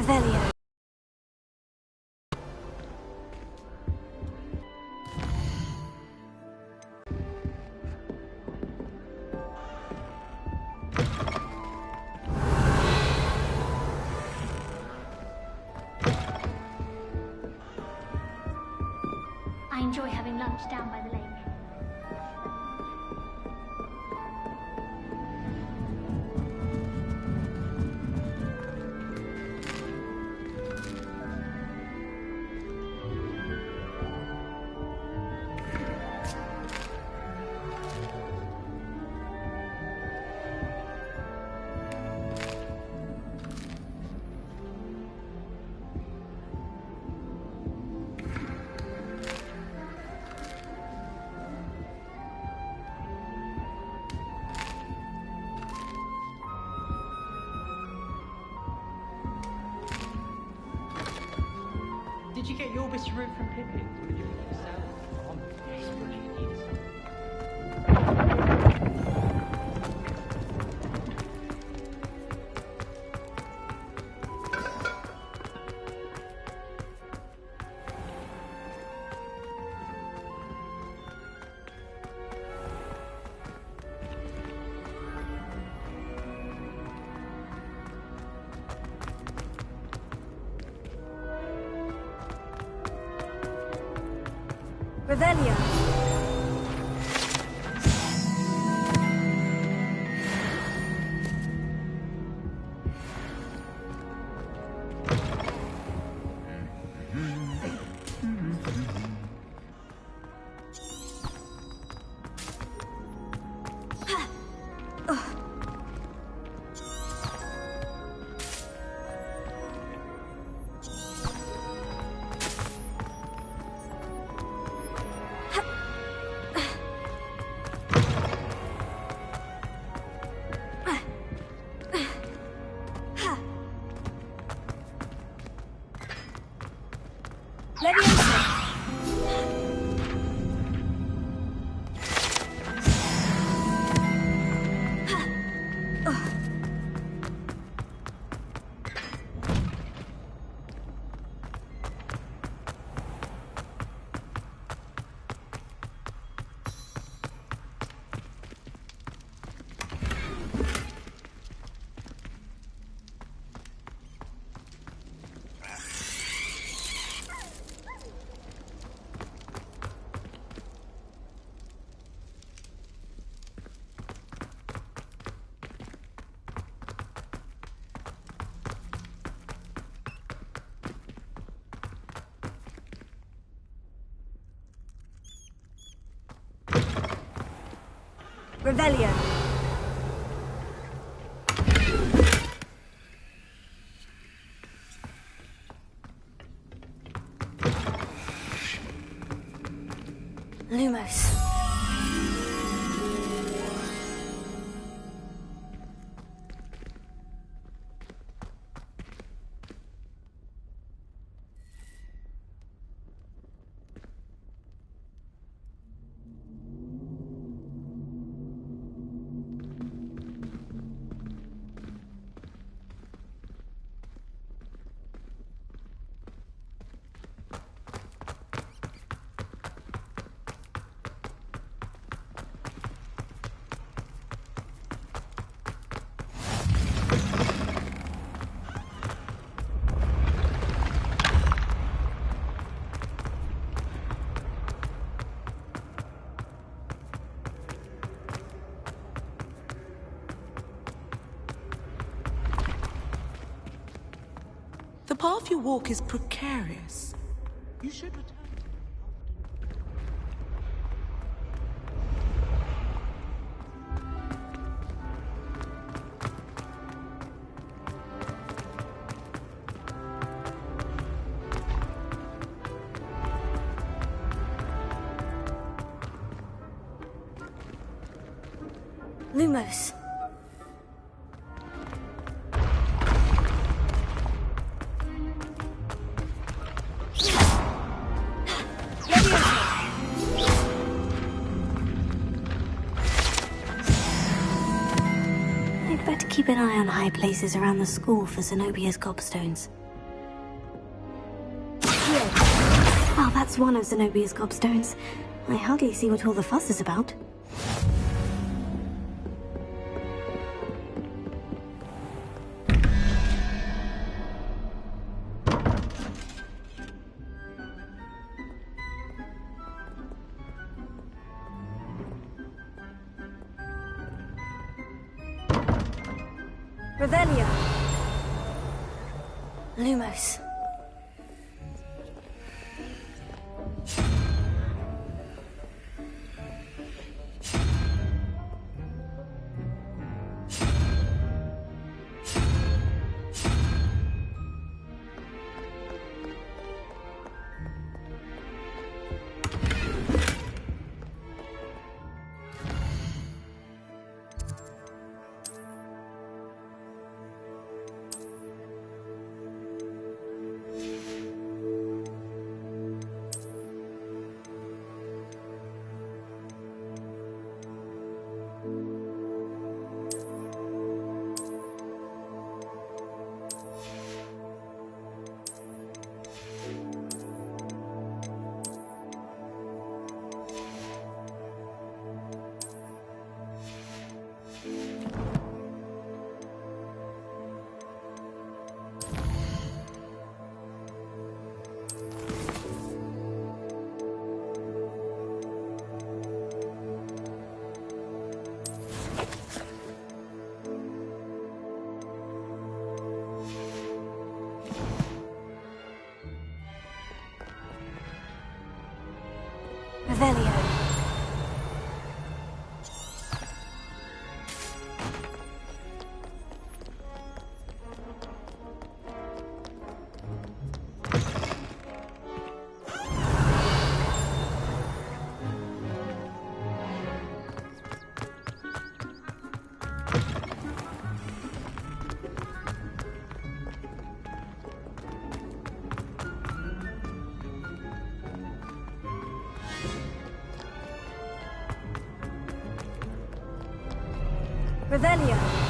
Revelio. I enjoy having lunch down by the lake. Did you get your bit of root from Pippin? Or did you make it yourself? Oh, I'm desperately need some. Revelio. Revelio. Lumos. The path you walk is precarious. You should return. Lumos. I'd better keep an eye on high places around the school for Zenobia's gobstones. That's one of Zenobia's gobstones. I hardly see what all the fuss is about. Revelia. Lumos. Revelio. Revelio.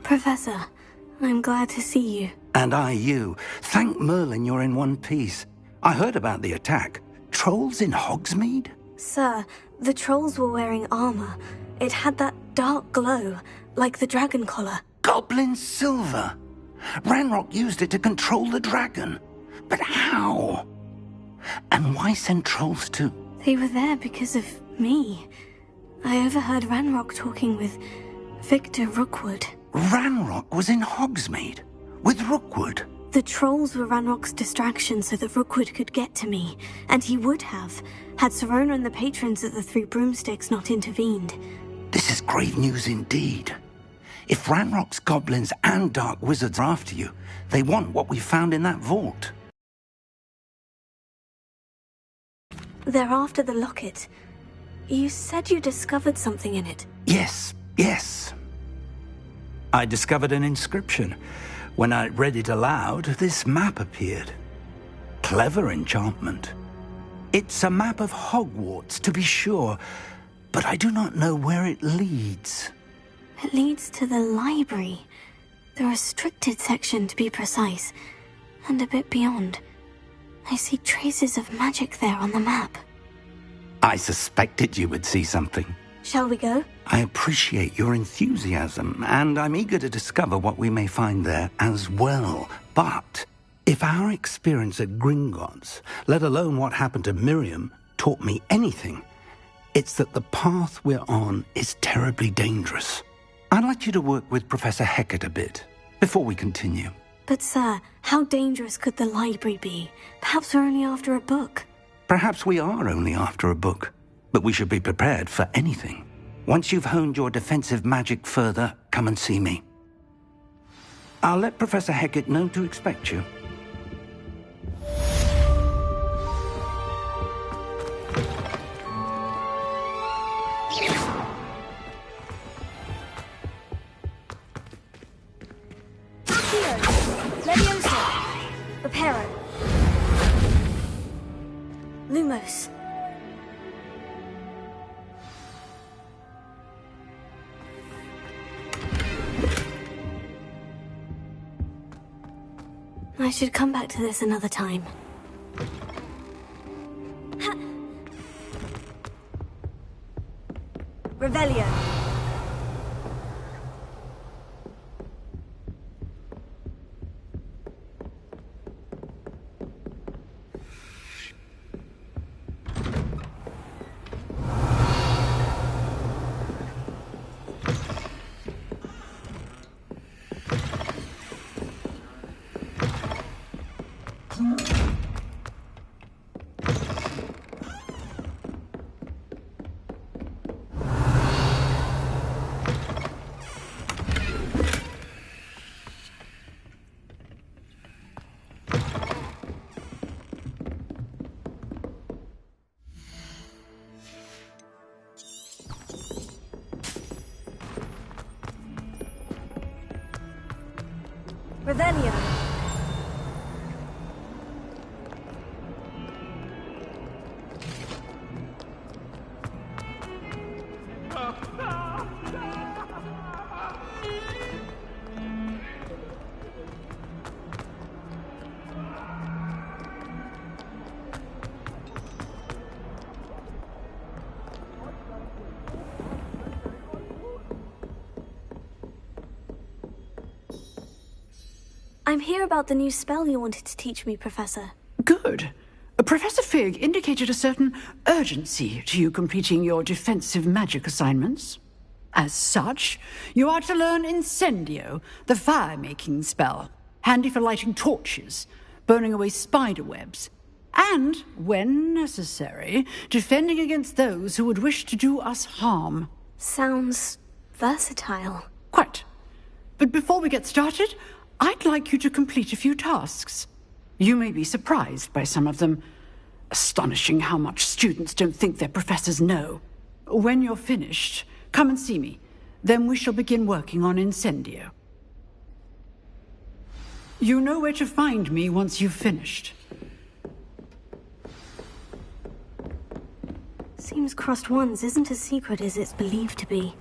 Professor, I'm glad to see you. And I you. Thank Merlin you're in one piece. I heard about the attack. Trolls in Hogsmeade? Sir, the trolls were wearing armor. It had that dark glow, like the dragon collar. Goblin silver! Ranrock used it to control the dragon. But how? And why send trolls too? They were there because of me. I overheard Ranrock talking with Victor Rookwood. Ranrock was in Hogsmeade? With Rookwood? The trolls were Ranrock's distraction so that Rookwood could get to me, and he would have, had Sirona and the patrons of the Three Broomsticks not intervened. This is grave news indeed. If Ranrock's goblins and dark wizards are after you, they want what we found in that vault. They're after the locket. You said you discovered something in it. Yes. I discovered an inscription. When I read it aloud, this map appeared. Clever enchantment. It's a map of Hogwarts, to be sure, but I do not know where it leads. It leads to the library. The restricted section, to be precise. And a bit beyond. I see traces of magic there on the map. I suspected you would see something. Shall we go? I appreciate your enthusiasm, and I'm eager to discover what we may find there as well. But if our experience at Gringotts, let alone what happened to Miriam, taught me anything, it's that the path we're on is terribly dangerous. I'd like you to work with Professor Hecat a bit before we continue. But sir, how dangerous could the library be? Perhaps we're only after a book. Perhaps we are only after a book, but we should be prepared for anything. Once you've honed your defensive magic further, come and see me. I'll let Professor Hecat know to expect you. Reparo. Lumos. I should come back to this another time. Revelio. Revelio. I'm here about the new spell you wanted to teach me, Professor. Good. Professor Fig indicated a certain urgency to you completing your defensive magic assignments. As such, you are to learn Incendio, the fire-making spell, handy for lighting torches, burning away spider webs, and, when necessary, defending against those who would wish to do us harm. Sounds versatile. Quite. But before we get started, I'd like you to complete a few tasks. You may be surprised by some of them. Astonishing how much students don't think their professors know. When you're finished, come and see me. Then we shall begin working on Incendio. You know where to find me once you've finished. Seems crossed wands isn't as secret as it's believed to be.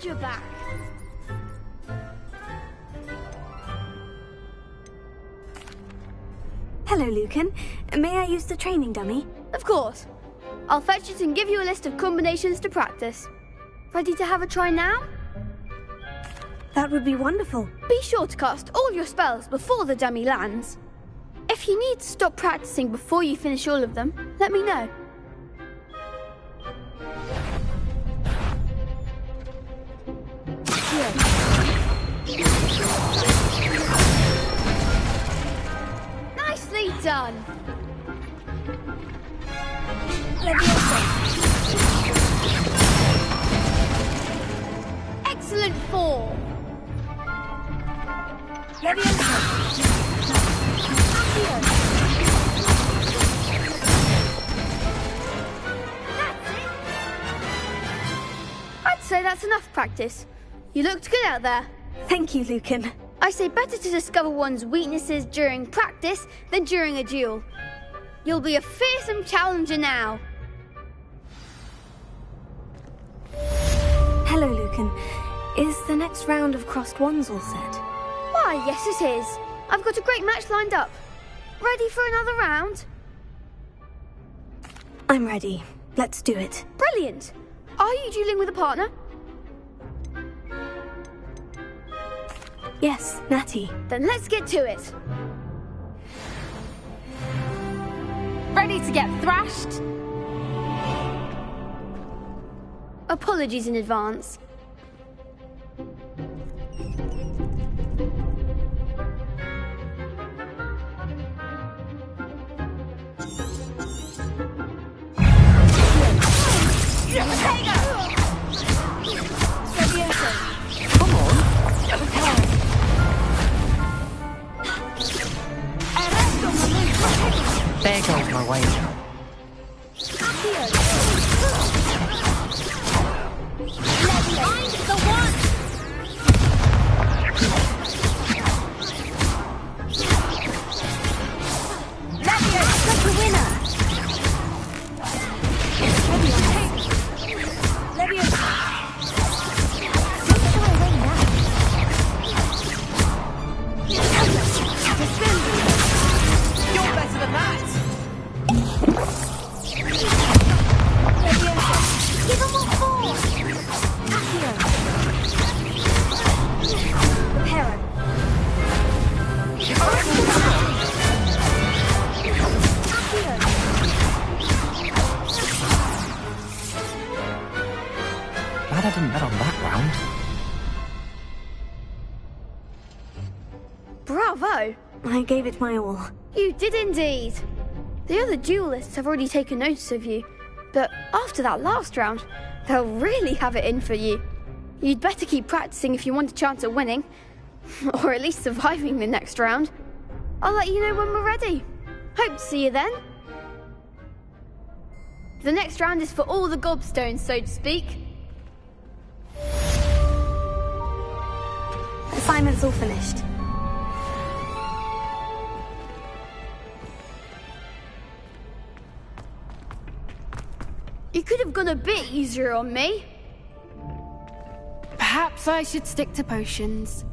You're back. Hello, Lucan. May I use the training dummy? Of course. I'll fetch it and give you a list of combinations to practice. Ready to have a try now? That would be wonderful. Be sure to cast all your spells before the dummy lands. If you need to stop practicing before you finish all of them, let me know. Nicely done. Excellent form. I'd say that's enough practice. You looked good out there. Thank you, Lucan. I say better to discover one's weaknesses during practice than during a duel. You'll be a fearsome challenger now. Hello, Lucan. Is the next round of crossed wands all set? Why, yes it is. I've got a great match lined up. Ready for another round? I'm ready. Let's do it. Brilliant. Are you dueling with a partner? Yes, Natty. Then let's get to it. Ready to get thrashed? Apologies in advance. There goes my wager. Find the one! Such a winner! You're better than that! Give him what for! Reparo. Glad I didn't bet on that round. Bravo! I gave it my all. You did indeed. The other duelists have already taken notice of you, but after that last round, they'll really have it in for you. You'd better keep practicing if you want a chance at winning, or at least surviving the next round. I'll let you know when we're ready. Hope to see you then. The next round is for all the gobstones, so to speak. Assignment's all finished. You could have gone a bit easier on me. Perhaps I should stick to potions.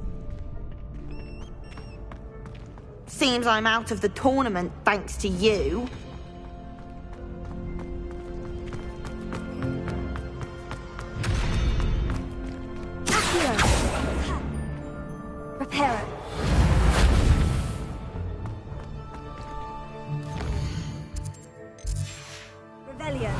Seems I'm out of the tournament thanks to you. Reparo. Revelio.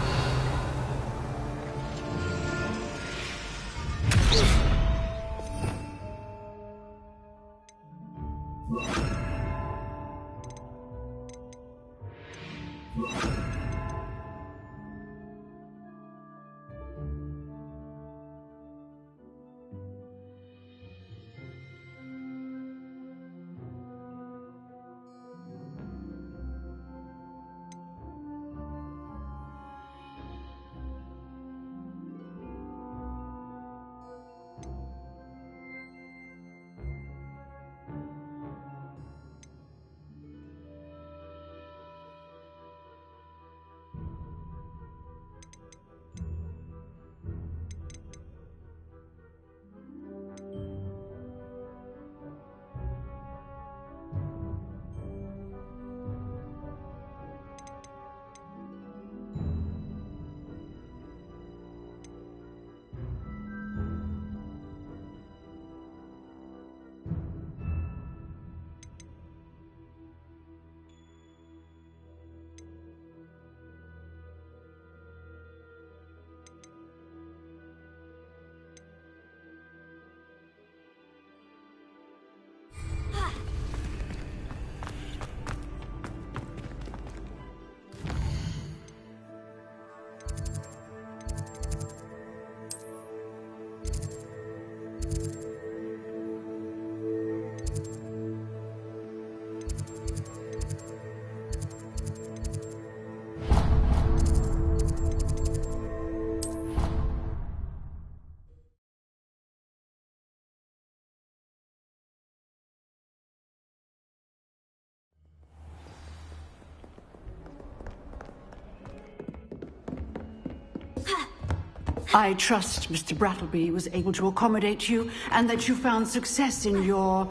I trust Mr. Brattleby was able to accommodate you and that you found success in your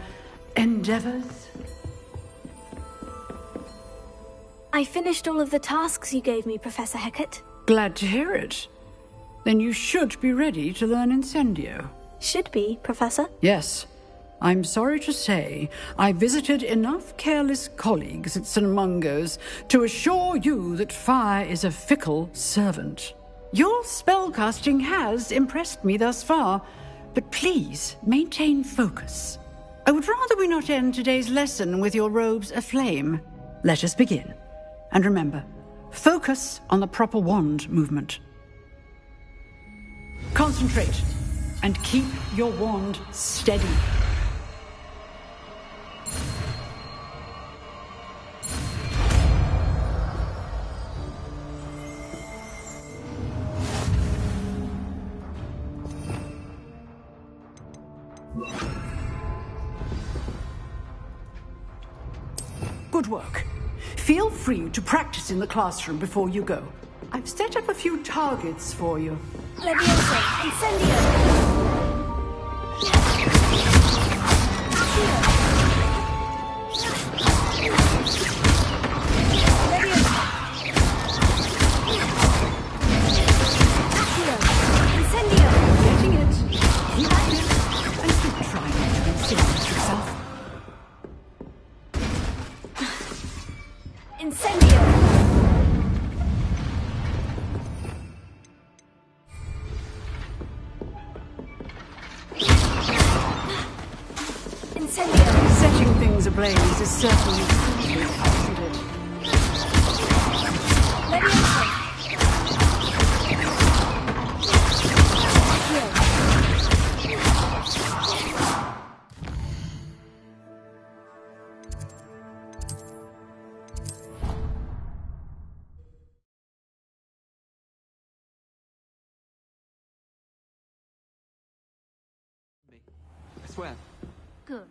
endeavors. I finished all of the tasks you gave me, Professor Hecat. Glad to hear it. Then you should be ready to learn Incendio. Should be, Professor. Yes. I'm sorry to say, I visited enough careless colleagues at St. Mungo's to assure you that fire is a fickle servant. Your spellcasting has impressed me thus far, but please maintain focus. I would rather we not end today's lesson with your robes aflame. Let us begin. And remember, focus on the proper wand movement. Concentrate, and keep your wand steady. Good work. Feel free to practice in the classroom before you go. I've set up a few targets for you. Leviosa, Incendio! Leviosa! Accio! Incendio! Getting it. Keep at it, and keep trying to insinuate yourself. Incendio! Incendio! Setting things ablaze is certainly how isn't it? Leviosa! I swear. Good.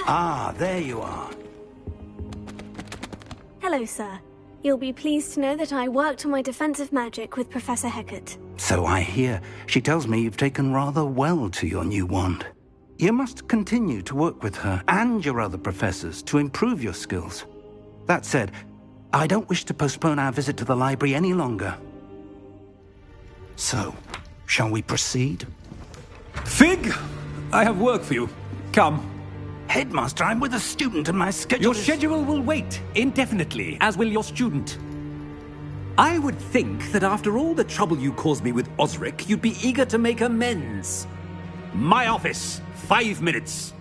Ah, there you are. Hello, sir. You'll be pleased to know that I worked on my defensive magic with Professor Hecat. So I hear. She tells me you've taken rather well to your new wand. You must continue to work with her and your other professors to improve your skills. That said, I don't wish to postpone our visit to the library any longer. So, shall we proceed? Fig! I have work for you. Come. Headmaster, I'm with a student and my schedule Your is... schedule will wait indefinitely, as will your student. I would think that after all the trouble you caused me with Osric, you'd be eager to make amends. My office, 5 minutes.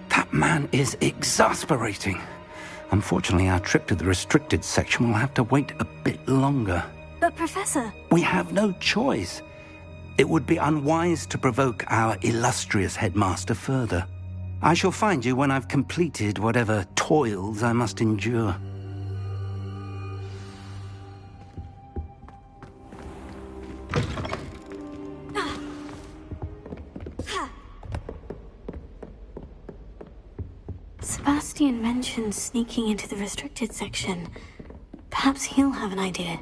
That man is exasperating. Unfortunately, our trip to the restricted section will have to wait a bit longer. But, Professor... We have no choice. It would be unwise to provoke our illustrious headmaster further. I shall find you when I've completed whatever toils I must endure. Sebastian mentioned sneaking into the restricted section. Perhaps he'll have an idea.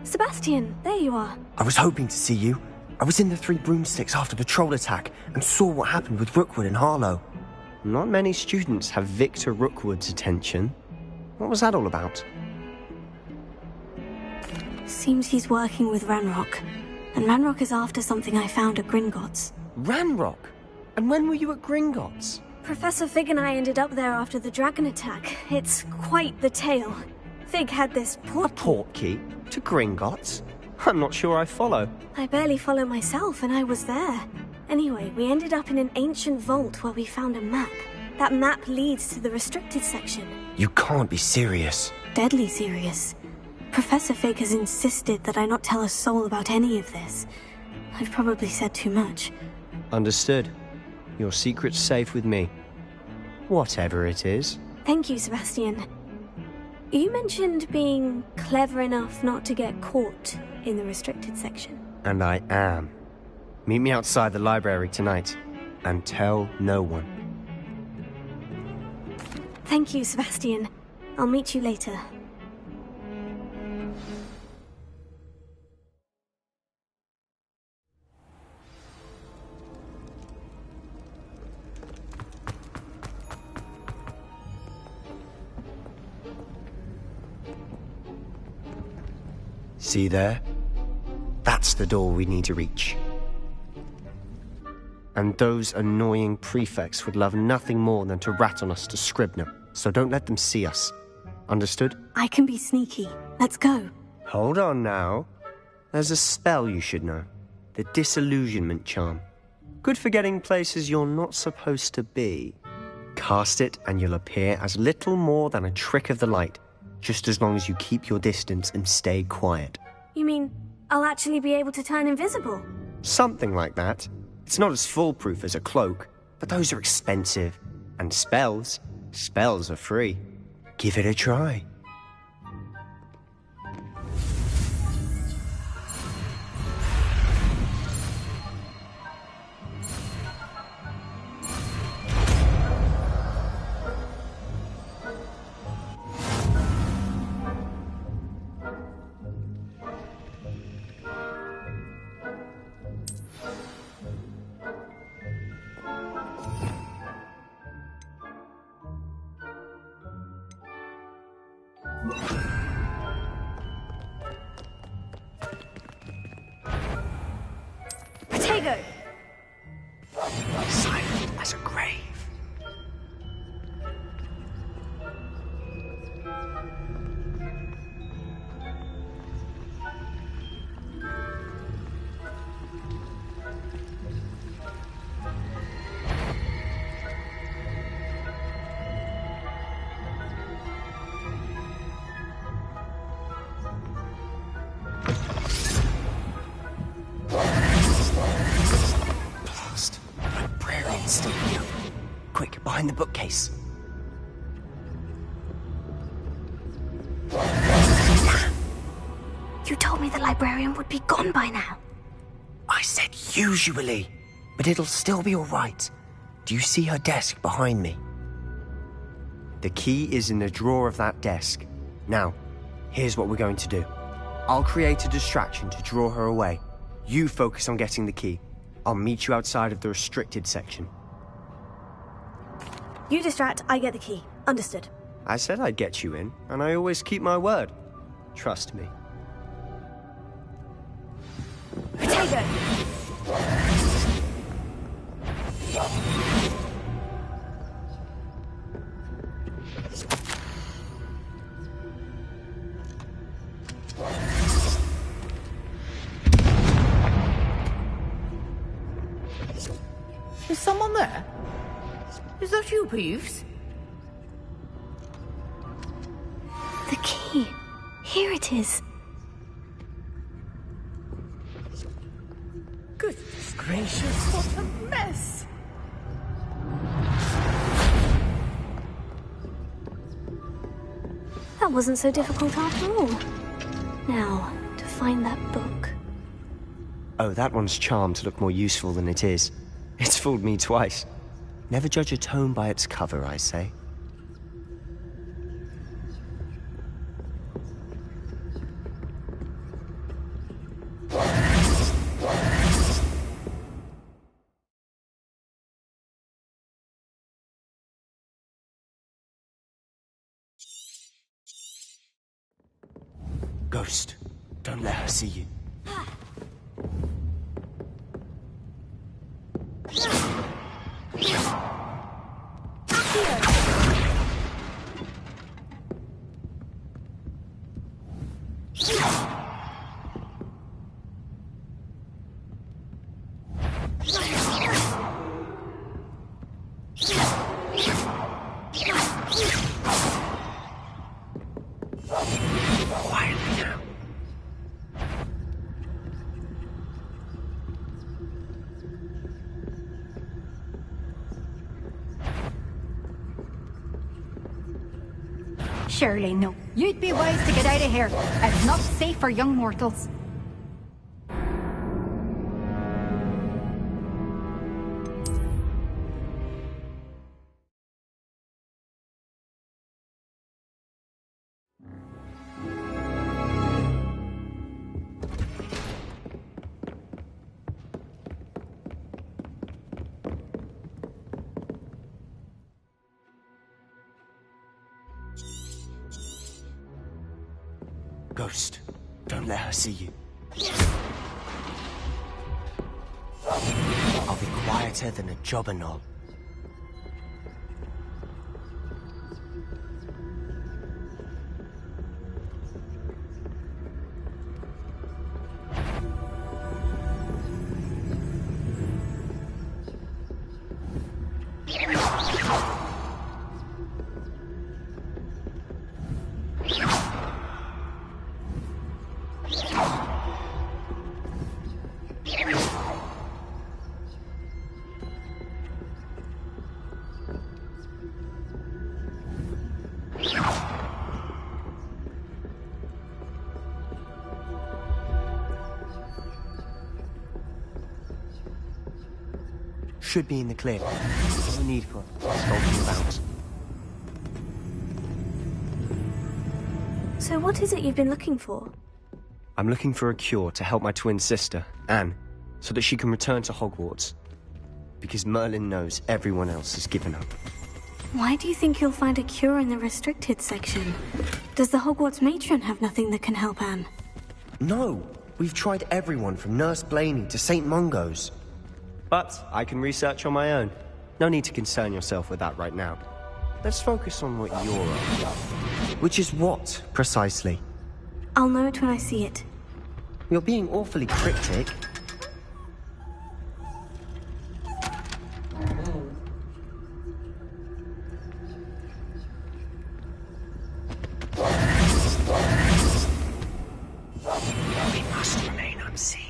Sebastian, there you are. I was hoping to see you. I was in the Three Broomsticks after the troll attack and saw what happened with Rookwood and Harlow. Not many students have Victor Rookwood's attention. What was that all about? Seems he's working with Ranrock. and Ranrock is after something I found at Gringotts. Ranrock? And when were you at Gringotts? Professor Fig and I ended up there after the dragon attack. It's quite the tale. Fig had this A portkey? To Gringotts? I'm not sure I follow. I barely follow myself, and I was there. Anyway, we ended up in an ancient vault where we found a map. That map leads to the restricted section. You can't be serious. Deadly serious. Professor Fig has insisted that I not tell a soul about any of this. I've probably said too much. Understood. Your secret's safe with me. Whatever it is. Thank you, Sebastian. You mentioned being clever enough not to get caught in the restricted section. And I am. Meet me outside the library tonight. And tell no one. Thank you, Sebastian. I'll meet you later. See there? That's the door we need to reach. And those annoying prefects would love nothing more than to rat on us to Scribner, so don't let them see us. Understood? I can be sneaky. Let's go. Hold on now. There's a spell you should know. The Disillusionment Charm. Good for getting places you're not supposed to be. Cast it and you'll appear as little more than a trick of the light, just as long as you keep your distance and stay quiet. You mean I'll actually be able to turn invisible? Something like that. It's not as foolproof as a cloak, but those are expensive. And spells are free. Give it a try. Potato! Silent as a grave. Still here. Quick, behind the bookcase. You told me the librarian would be gone by now. I said usually, but it'll still be all right. Do you see her desk behind me? The key is in the drawer of that desk. Now, here's what we're going to do. I'll create a distraction to draw her away. You focus on getting the key. I'll meet you outside of the restricted section. You distract, I get the key. Understood. I said I'd get you in, and I always keep my word. Trust me. Potato! Is someone there? Is that you, Peeves? The key. Here it is. Goodness gracious, what a mess! That wasn't so difficult after all. Now, to find that book. Oh, that one's charmed to look more useful than it is. It's fooled me twice. Never judge a tome by its cover, I say. Ghost, don't let her see you. Surely no. You'd be wise to get out of here. It's not safe for young mortals. Ghost, don't let her see you. I'll be quieter than a jobber knoll. Should be in the clear. No need for skulking about. So what is it you've been looking for? I'm looking for a cure to help my twin sister, Anne, so that she can return to Hogwarts. Because Merlin knows everyone else has given up. Why do you think you'll find a cure in the restricted section? Does the Hogwarts matron have nothing that can help Anne? No! We've tried everyone from Nurse Blaney to St. Mungo's. But I can research on my own. No need to concern yourself with that right now. Let's focus on what you're after. Which is what, precisely? I'll know it when I see it. You're being awfully cryptic. We must remain unseen.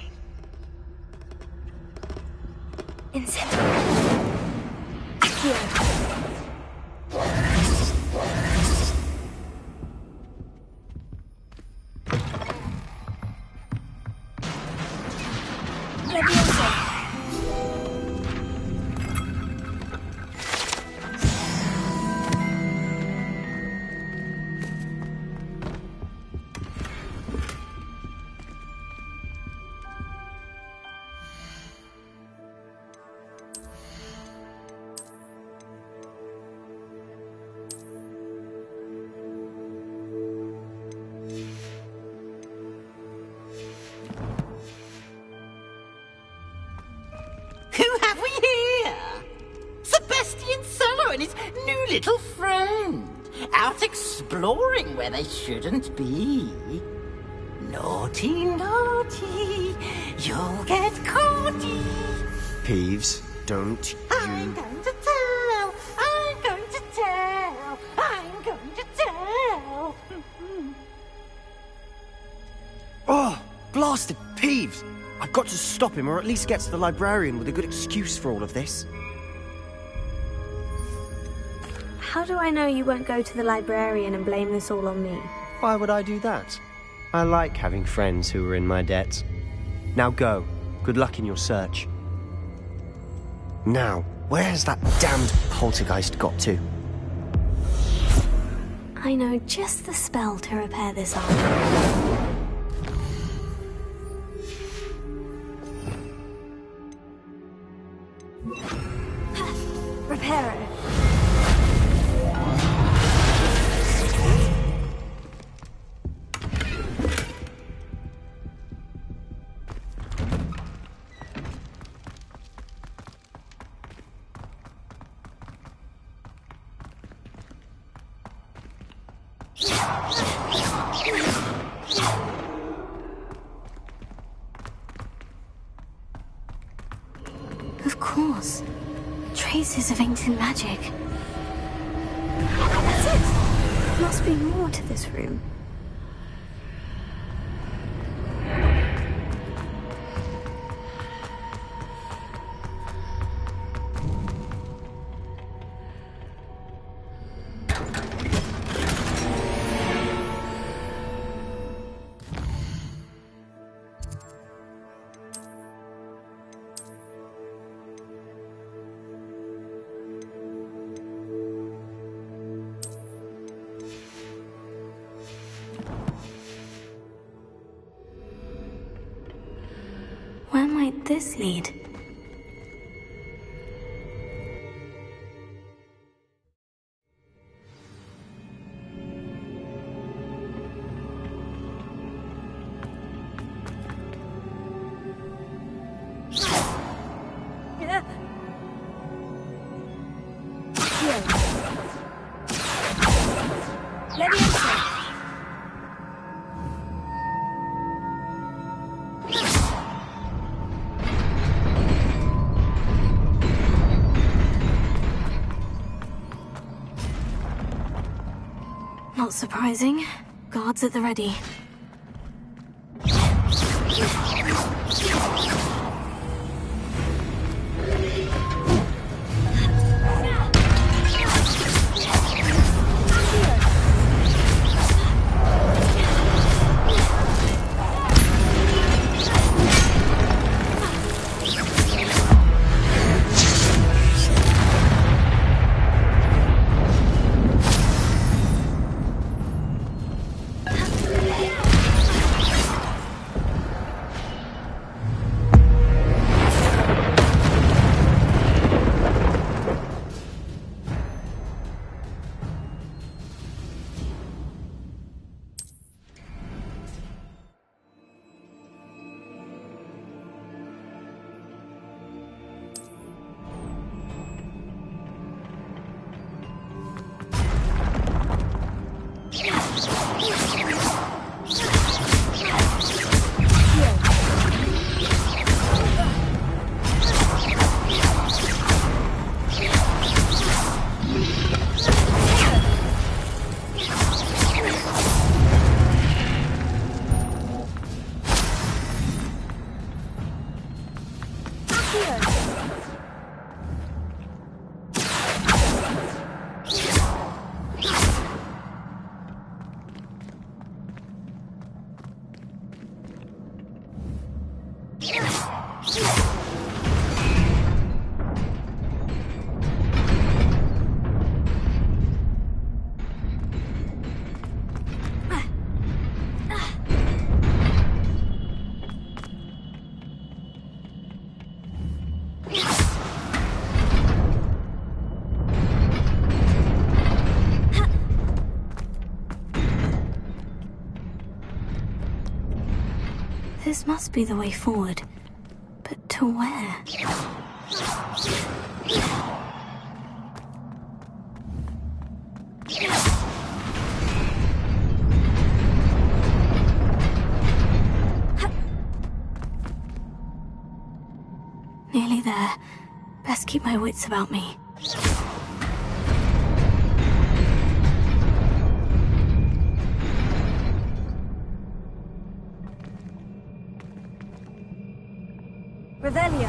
Little friend, out exploring where they shouldn't be. Naughty, naughty, you'll get caughty. Peeves, don't you... I'm going to tell, I'm going to tell, I'm going to tell. Oh, blasted Peeves! I've got to stop him, or at least get to the librarian with a good excuse for all of this. How do I know you won't go to the librarian and blame this all on me? Why would I do that? I like having friends who are in my debt. Now go. Good luck in your search. Now, where has that damned poltergeist got to? I know just the spell to repair this armor. Repair it. Of course. Traces of ancient magic. That's it! Must be more to this room. this lead? Not surprising. Guards at the ready. This must be the way forward. But to where? Nearly there. Best keep my wits about me. Revelio.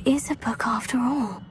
Is a book after all.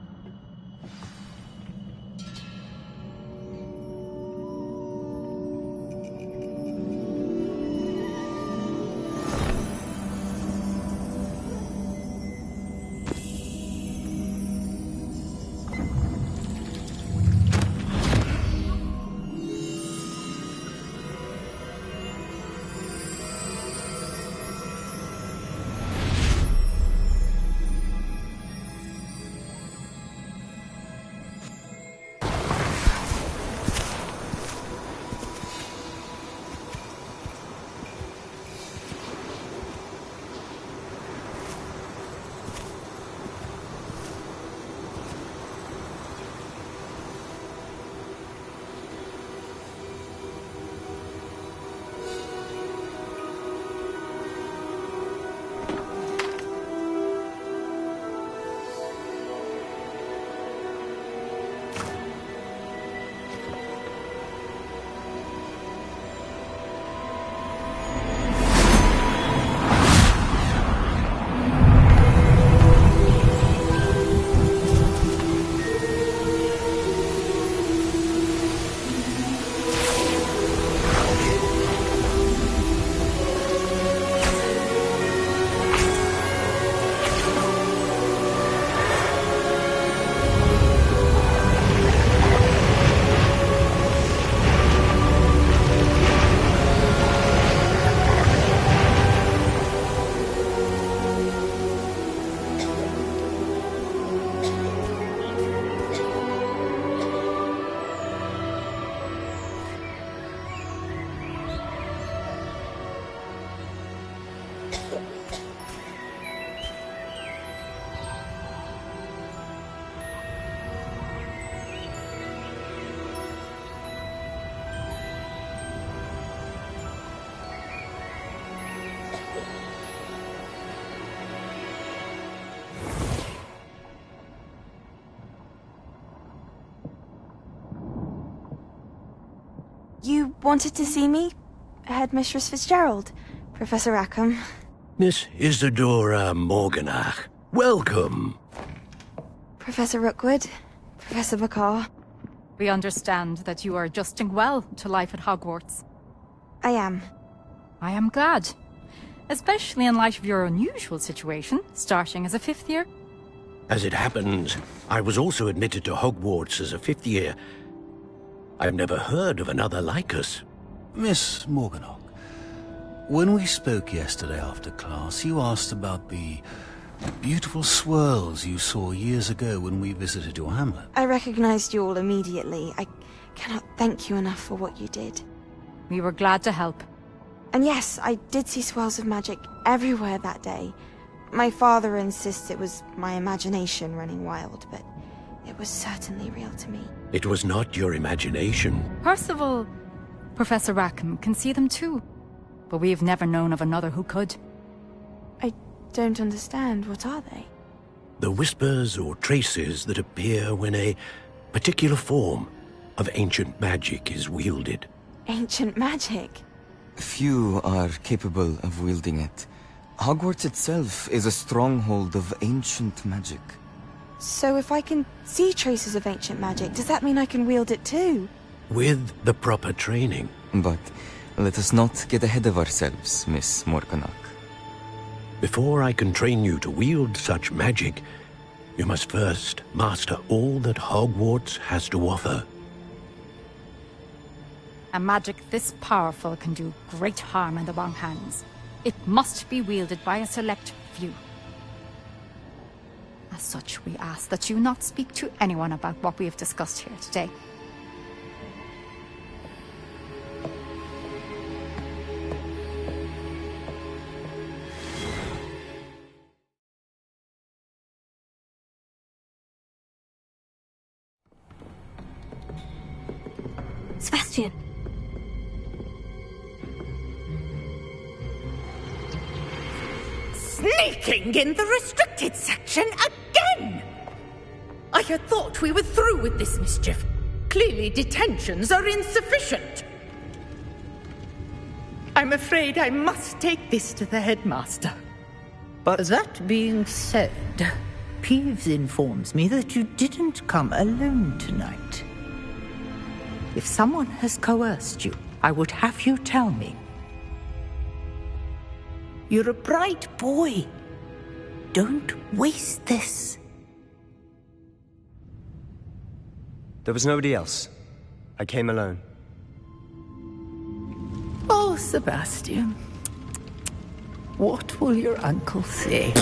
You wanted to see me? Headmistress Fitzgerald? Professor Rackham? Miss Isadora Morganach, welcome. Professor Rookwood? Professor Bakar? We understand that you are adjusting well to life at Hogwarts. I am. I am glad. Especially in light of your unusual situation, starting as a 5th year. As it happens, I was also admitted to Hogwarts as a 5th year. I've never heard of another like us. Miss Morganach, when we spoke yesterday after class, you asked about the beautiful swirls you saw years ago when we visited your hamlet. I recognized you all immediately. I cannot thank you enough for what you did. We were glad to help. And yes, I did see swirls of magic everywhere that day. My father insists it was my imagination running wild, but it was certainly real to me. It was not your imagination. Percival, Professor Rackham can see them too. But we've never known of another who could. I don't understand. What are they? The whispers or traces that appear when a particular form of ancient magic is wielded. Ancient magic? Few are capable of wielding it. Hogwarts itself is a stronghold of ancient magic. So if I can see traces of ancient magic, does that mean I can wield it too? With the proper training. But let us not get ahead of ourselves, Miss Morganach. Before I can train you to wield such magic, you must first master all that Hogwarts has to offer. A magic this powerful can do great harm in the wrong hands. It must be wielded by a select few. As such, we ask that you not speak to anyone about what we have discussed here today. Sebastian. Sneaking in the restricted section again! I had thought we were through with this mischief. Clearly detentions are insufficient. I'm afraid I must take this to the headmaster. But that being said, Peeves informs me that you didn't come alone tonight. If someone has coerced you, I would have you tell me. You're a bright boy. Don't waste this. There was nobody else. I came alone. Oh, Sebastian. What will your uncle say?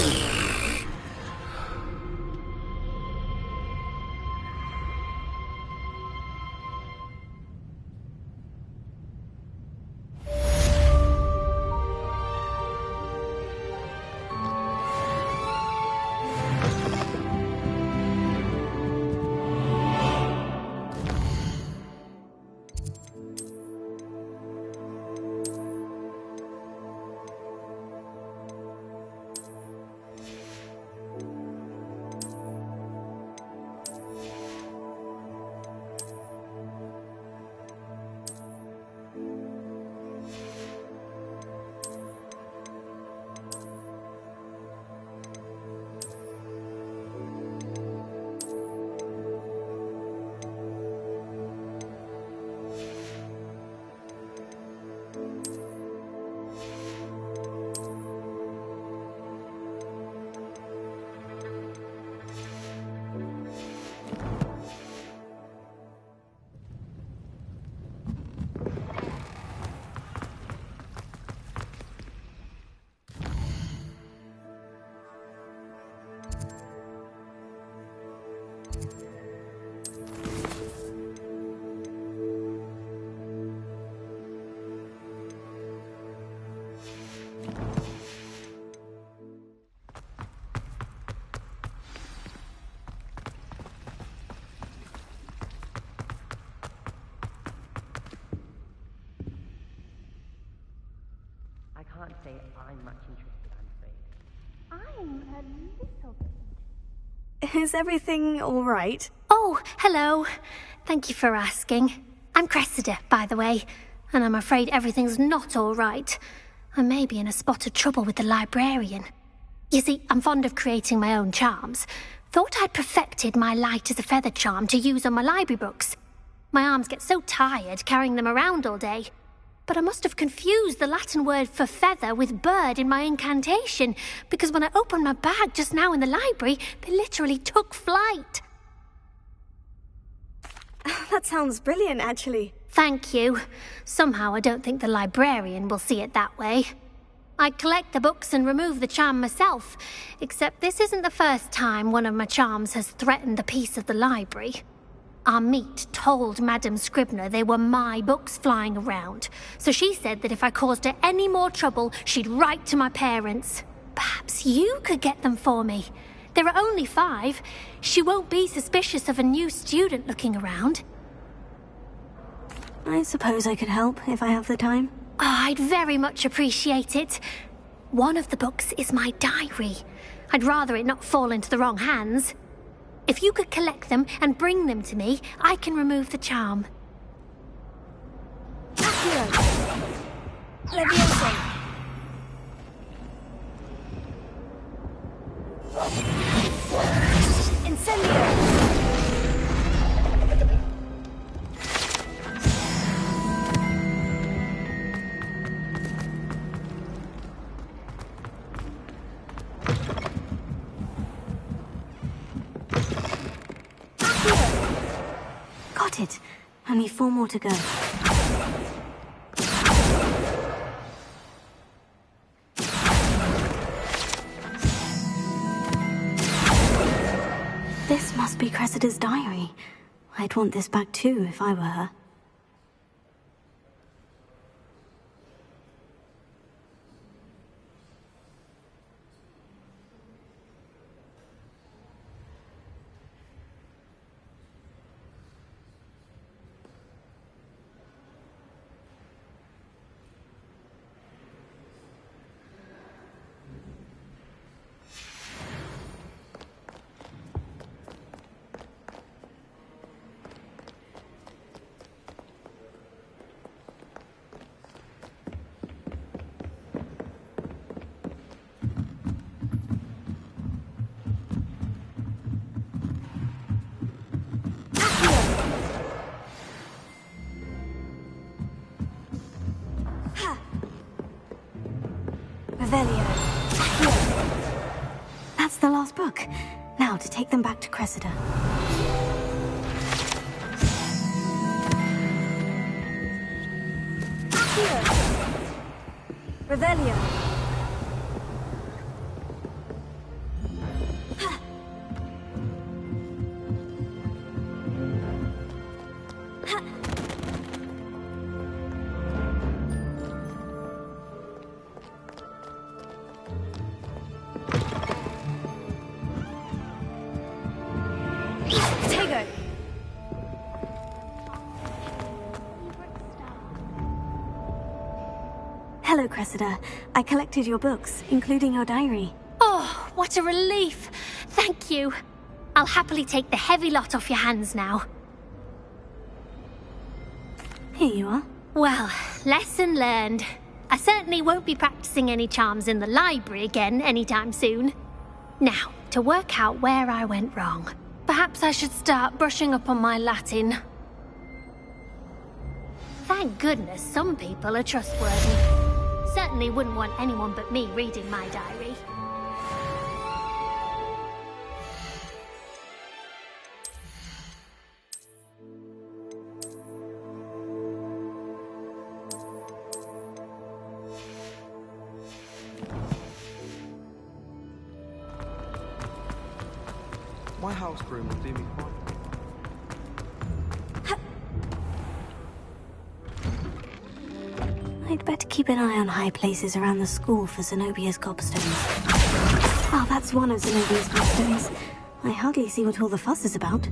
I can't say I'm much interested, I'm afraid. I'm a little bit. Is everything all right? Oh, hello. Thank you for asking. I'm Cressida, by the way, and I'm afraid everything's not all right. I may be in a spot of trouble with the librarian. You see, I'm fond of creating my own charms. Thought I'd perfected my light as a feather charm to use on my library books. My arms get so tired carrying them around all day. But I must have confused the Latin word for feather with bird in my incantation, because when I opened my bag just now in the library, they literally took flight. That sounds brilliant, actually. Thank you. Somehow I don't think the librarian will see it that way. I collect the books and remove the charm myself, except this isn't the first time one of my charms has threatened the peace of the library. Our meet told Madame Scribner they were my books flying around, so she said that if I caused her any more trouble, she'd write to my parents. Perhaps you could get them for me. There are only 5. She won't be suspicious of a new student looking around. I suppose I could help if I have the time. Oh, I'd very much appreciate it. One of the books is my diary. I'd rather it not fall into the wrong hands. If you could collect them and bring them to me, I can remove the charm. Leviosa. Incendio. Got it. Only 4 more to go. This must be Cressida's diary. I'd want this back too if I were her. That's the last book. Now to take them back to Cressida. Revelio. Hello, Cressida. I collected your books, including your diary. Oh, what a relief. Thank you. I'll happily take the heavy lot off your hands now. Here you are. Well, lesson learned. I certainly won't be practicing any charms in the library again anytime soon. Now, to work out where I went wrong. Perhaps I should start brushing up on my Latin. Thank goodness some people are trustworthy. Certainly wouldn't want anyone but me reading my diary. My house broom will do me fine. I'd better keep an eye on high places around the school for Zenobia's gobstones. Oh, that's one of Zenobia's gobstones. I hardly see what all the fuss is about.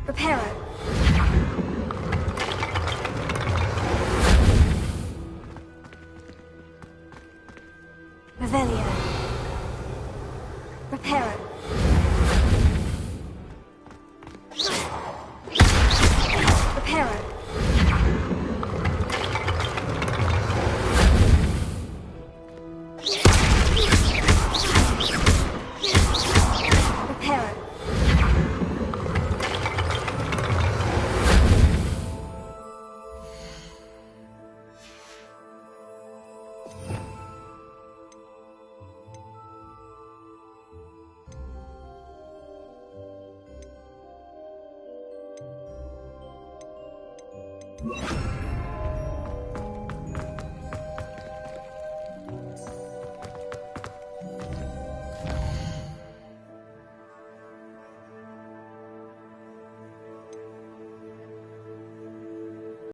Reparo. you.